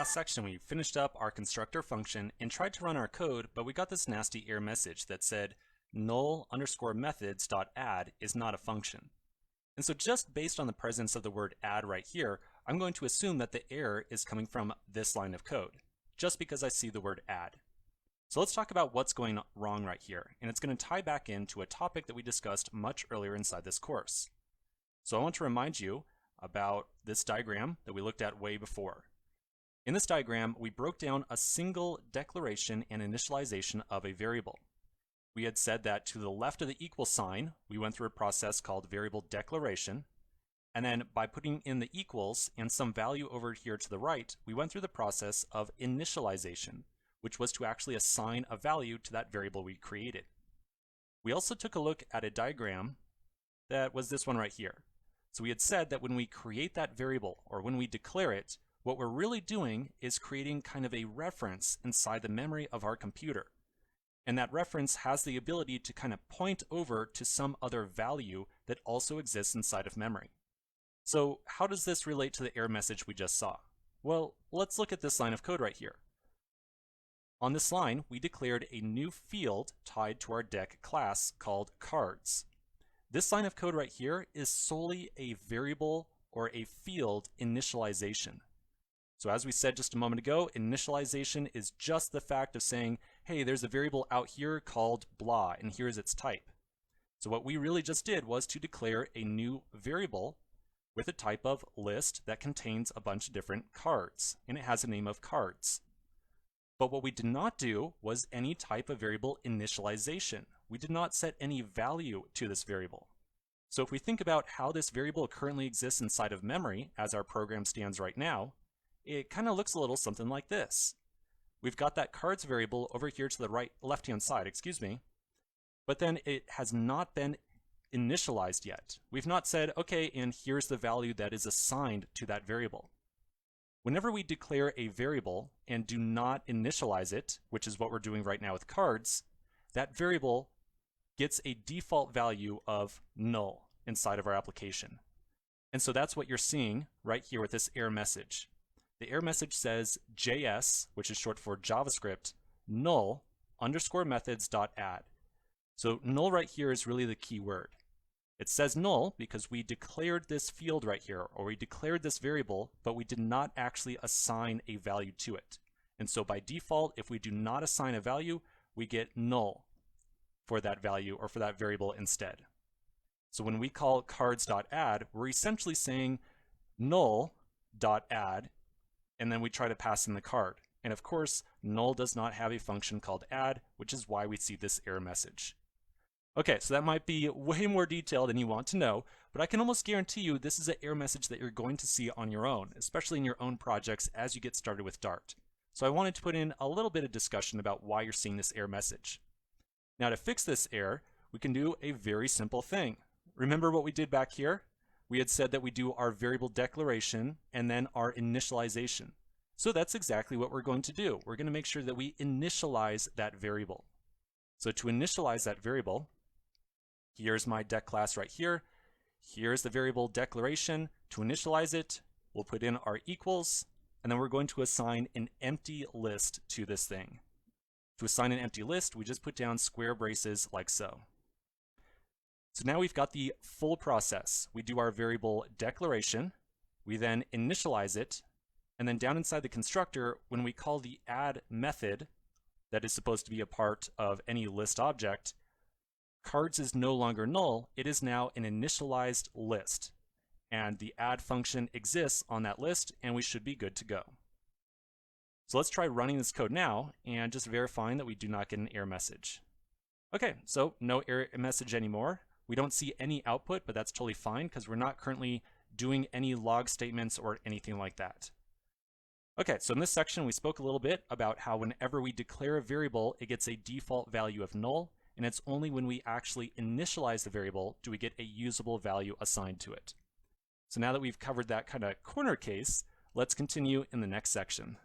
last section, we finished up our constructor function and tried to run our code, but we got this nasty error message that said null_methods.add is not a function. And so just based on the presence of the word add right here, I'm going to assume that the error is coming from this line of code, just because I see the word add. So let's talk about what's going wrong right here, and it's going to tie back into a topic that we discussed much earlier inside this course. So I want to remind you about this diagram that we looked at way before. In this diagram, we broke down a single declaration and initialization of a variable. We had said that to the left of the equal sign, we went through a process called variable declaration, and then by putting in the equals and some value over here to the right, we went through the process of initialization, which was to actually assign a value to that variable we created. We also took a look at a diagram that was this one right here. So we had said that when we create that variable, or when we declare it, what we're really doing is creating kind of a reference inside the memory of our computer. And that reference has the ability to kind of point over to some other value that also exists inside of memory. So how does this relate to the error message we just saw? Well, let's look at this line of code right here. On this line, we declared a new field tied to our deck class called cards. This line of code right here is solely a variable or a field initialization. So as we said just a moment ago, initialization is just the fact of saying, hey, there's a variable out here called blah, and here's its type. So what we really just did was to declare a new variable with a type of list that contains a bunch of different cards, and it has a name of cards. But what we did not do was any type of variable initialization. We did not set any value to this variable. So if we think about how this variable currently exists inside of memory as our program stands right now, it kind of looks a little something like this. We've got that cards variable over here to the left-hand side, but then it has not been initialized yet. We've not said, okay, and here's the value that is assigned to that variable. Whenever we declare a variable and do not initialize it, which is what we're doing right now with cards, that variable gets a default value of null inside of our application. And so that's what you're seeing right here with this error message. The error message says JS, which is short for JavaScript, null_methods.add. So null right here is really the key word. It says null because we declared this field right here, or we declared this variable, but we did not actually assign a value to it. And so by default, if we do not assign a value, we get null for that value or for that variable instead. So when we call cards.add, we're essentially saying null.add, and then we try to pass in the card. And of course, null does not have a function called add, which is why we see this error message. Okay, so that might be way more detailed than you want to know, but I can almost guarantee you this is an error message that you're going to see on your own, especially in your own projects as you get started with Dart. So I wanted to put in a little bit of discussion about why you're seeing this error message. Now to fix this error, we can do a very simple thing. Remember what we did back here? We had said that we do our variable declaration and then our initialization. So that's exactly what we're going to do. We're going to make sure that we initialize that variable. So to initialize that variable, here's my deck class right here. Here's the variable declaration. To initialize it, we'll put in our equals, and then we're going to assign an empty list to this thing. To assign an empty list, we just put down square braces like so. So now we've got the full process. We do our variable declaration, we then initialize it, and then down inside the constructor, when we call the add method that is supposed to be a part of any list object, cards is no longer null, it is now an initialized list. And the add function exists on that list, and we should be good to go. So let's try running this code now and just verifying that we do not get an error message. Okay, so no error message anymore. We don't see any output, but that's totally fine because we're not currently doing any log statements or anything like that. Okay, so in this section, we spoke a little bit about how whenever we declare a variable, it gets a default value of null, and it's only when we actually initialize the variable do we get a usable value assigned to it. So now that we've covered that kind of corner case, let's continue in the next section.